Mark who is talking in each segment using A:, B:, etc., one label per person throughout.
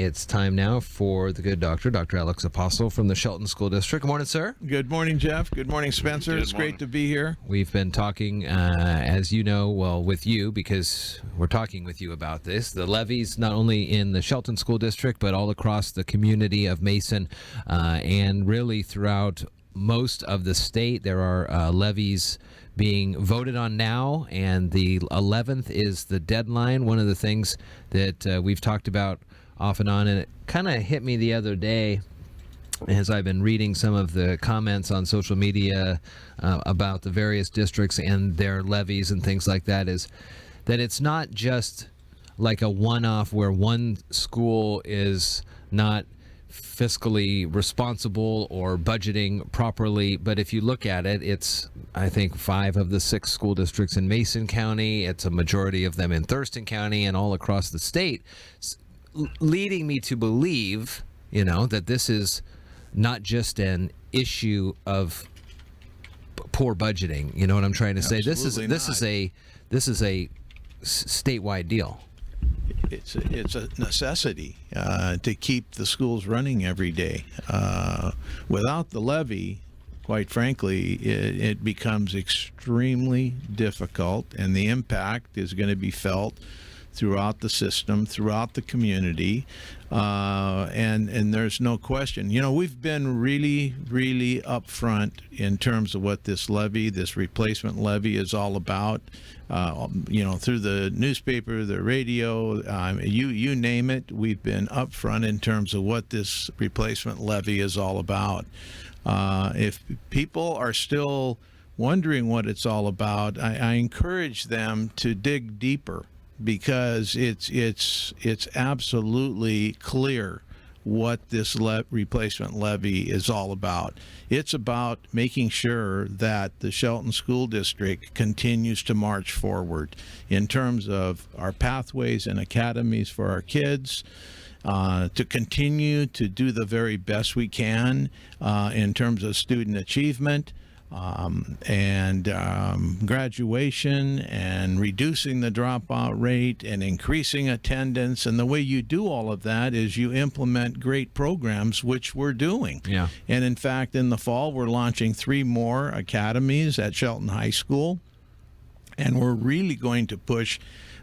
A: It's time now for the good doctor, Dr. Alex Apostle from the Shelton School District. Good morning, sir.
B: Good morning, Jeff. Good morning, Spencer. It's great to be here.
A: We've been talking, as you know, with you, because we're talking with you about this. The levies, not only in the Shelton School District, but all across the community of Mason, and really throughout most of the state. There are levies being voted on now, and the 11th is the deadline. One of the things that we've talked about off and on, and it kind of hit me the other day as I've been reading some of the comments on social media about the various districts and their levies and things like that, is that it's not just like a one-off where one school is not fiscally responsible or budgeting properly, but if you look at it, it's, I think, 5 of the 6 school districts in Mason County. It's a majority of them in Thurston County and all across the state, leading me to believe, that this is not just an issue of poor budgeting. You know what I'm trying to say? This is a statewide deal.
B: It's a necessity to keep the schools running every day. Without the levy, quite frankly, it becomes extremely difficult, and the impact is going to be felt throughout the system, throughout the community, and there's no question. We've been really, really upfront in terms of what this replacement levy is all about. Through the newspaper, the radio, you name it, we've been upfront in terms of what this replacement levy is all about. If people are still wondering what it's all about, I encourage them to dig deeper, because it's absolutely clear what this replacement levy is all about. It's about making sure that the Shelton School District continues to march forward in terms of our pathways and academies for our kids, to continue to do the very best we can in terms of student achievement, and graduation, and reducing the dropout rate and increasing attendance. And the way you do all of that is you implement great programs, which we're doing.
A: Yeah.
B: And in fact, in the fall, we're launching 3 more academies at Shelton High School. And we're really going to push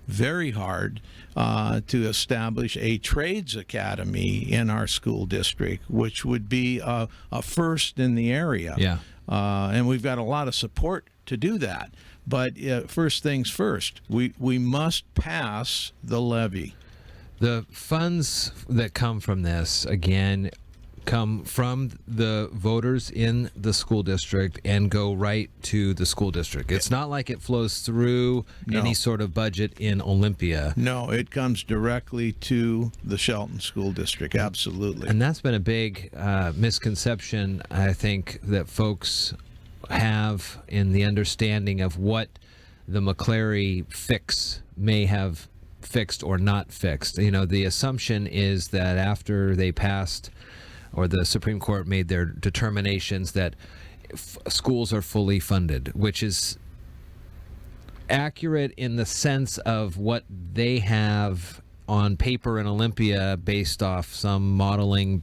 B: very hard to establish a trades academy in our school district, which would be a first in the area.
A: Yeah.
B: And we've got a lot of support to do that. But first things first, we must pass the levy.
A: The funds that come from this, again, come from the voters in the school district and go right to the school district. It's not like it flows through any sort of budget in Olympia.
B: No, it comes directly to the Shelton School District, absolutely.
A: And that's been a big misconception, I think, that folks have in the understanding of what the McClary fix may have fixed or not fixed. The assumption is that after they passed, or the Supreme Court made their determinations, that schools are fully funded, which is accurate in the sense of what they have on paper in Olympia based off some modeling,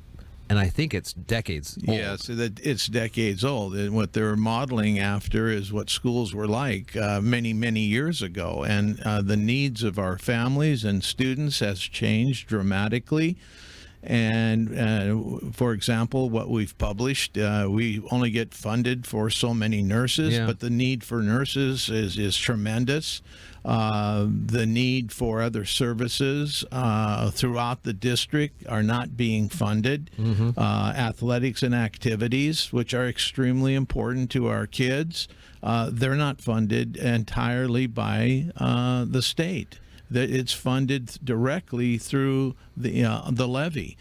A: and I think it's decades old.
B: Yeah, so it's decades old. And what they're modeling after is what schools were like many, many years ago. And the needs of our families and students has changed dramatically. And for example, what we've published, we only get funded for so many nurses, but the need for nurses is tremendous. The need for other services throughout the district are not being funded. Athletics and activities, which are extremely important to our kids, they're not funded entirely by the state. That it's funded directly through the levy.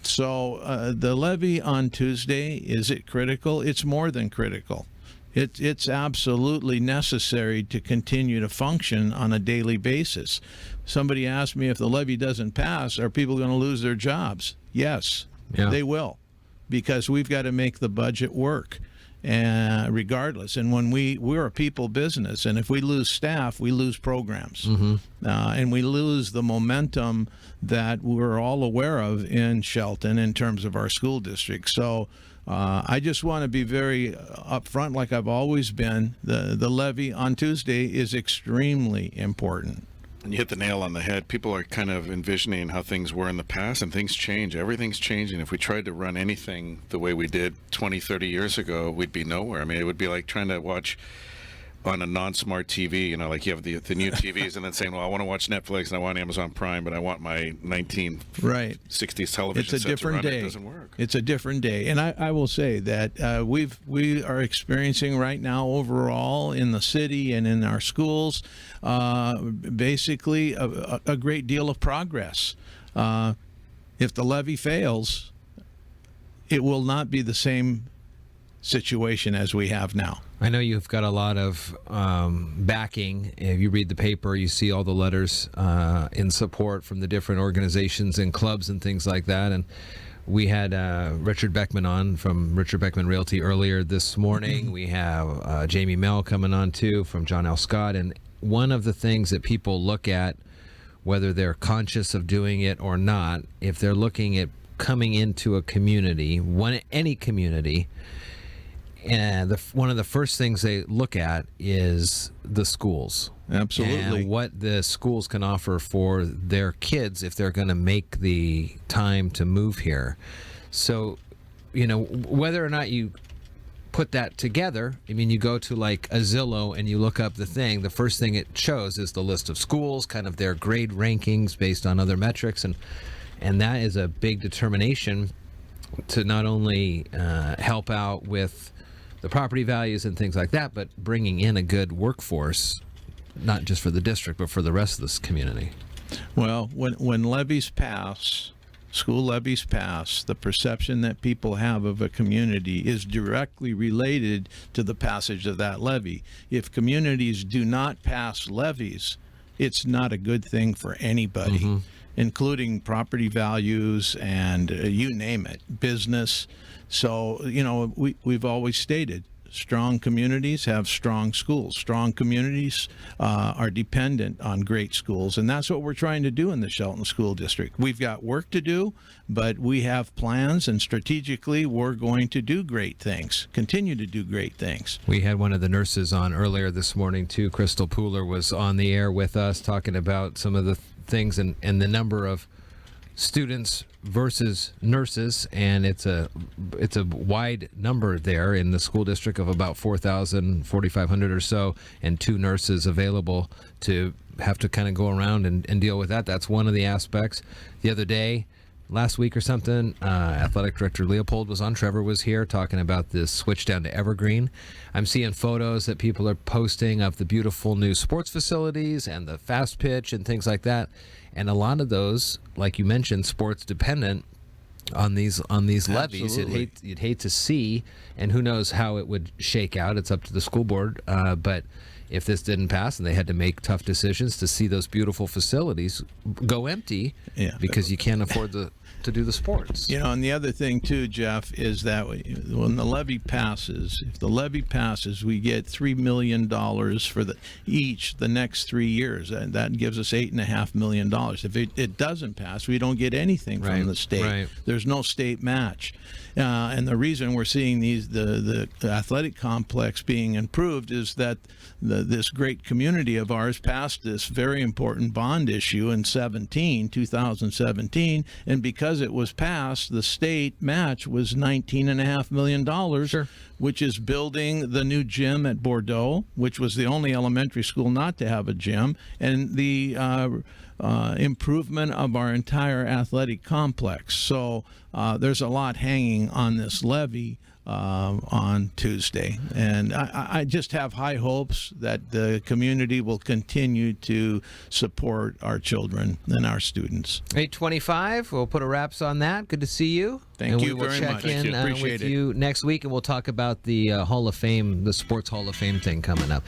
B: So the levy on Tuesday, is it critical? It's more than critical. It's absolutely necessary to continue to function on a daily basis. Somebody asked me, if the levy doesn't pass, are people going to lose their jobs? Yes, they will, because we've got to make the budget work. regardless. And when we're a people business, and if we lose staff, we lose programs, and we lose the momentum that we're all aware of in Shelton in terms of our school district. So I just want to be very upfront, like I've always been. The levy on Tuesday is extremely important.
C: And you hit the nail on the head. People are kind of envisioning how things were in the past, and things change. Everything's changing. If we tried to run anything the way we did 20, 30 years ago, we'd be nowhere. I mean, it would be like trying to watch on a non-smart TV, like you have the new TVs, and then saying, well, I want to watch Netflix and I want Amazon Prime, but I want my 1960s television
B: It's a different day.
C: It doesn't work.
B: It's a different day. And I will say that we are experiencing right now overall in the city and in our schools basically a great deal of progress. If the levy fails, it will not be the same situation as we have now.
A: I know you've got a lot of backing. If you read the paper, you see all the letters in support from the different organizations and clubs and things like that. And we had Richard Beckman on from Richard Beckman Realty earlier this morning. We have Jamie Mell coming on too from John L. Scott. And one of the things that people look at, whether they're conscious of doing it or not, if they're looking at coming into a community, any community, and one of the first things they look at is the schools.
B: Absolutely.
A: And what the schools can offer for their kids if they're going to make the time to move here. So, whether or not you put that together, I mean, you go to like a Zillow and you look up the thing, the first thing it shows is the list of schools, kind of their grade rankings based on other metrics. And that is a big determination to not only help out with the property values and things like that, but bringing in a good workforce, not just for the district, but for the rest of this community.
B: Well, when levies pass, school levies pass, the perception that people have of a community is directly related to the passage of that levy. If communities do not pass levies, it's not a good thing for anybody, including property values and you name it, business. So, we've always stated strong communities have strong schools. Strong communities are dependent on great schools, and that's what we're trying to do in the Shelton School District. We've got work to do, but we have plans, and strategically we're going to do great things, continue to do great things.
A: We had one of the nurses on earlier this morning, too. Crystal Pooler was on the air with us talking about some of the things and the number of students versus nurses, and it's a wide number there in the school district of about 4,500 or so, and 2 nurses available to have to kind of go around and deal with that. That's one of the aspects. The other day, last week or something, Athletic Director Leopold was on. Trevor was here talking about this switch down to Evergreen. I'm seeing photos that people are posting of the beautiful new sports facilities and the fast pitch and things like that. And a lot of those, like you mentioned, sports dependent on these levies. You'd hate to see, and who knows how it would shake out. It's up to the school board. But if this didn't pass and they had to make tough decisions, to see those beautiful facilities go empty because you can't afford to do the sports.
B: And the other thing too, Jeff, is that when the levy passes, if the levy passes, we get $3 million for the next 3 years, and that gives us $8.5 million. If it doesn't pass, we don't get anything from the state.
A: Right.
B: There's no state match. And the reason we're seeing the athletic complex being improved is that this great community of ours passed this very important bond issue in 2017, and because it was passed, the state match was $19.5 million, which is building the new gym at Bordeaux, which was the only elementary school not to have a gym, and the improvement of our entire athletic complex. So there's a lot hanging on this levy on Tuesday. And I just have high hopes that the community will continue to support our children and our students.
A: 8:25, we'll put a wraps on that. Good to see you.
B: Thank you
A: very much.
B: And we will check in
A: with you next week, and we'll talk about the Hall of Fame, the Sports Hall of Fame thing coming up.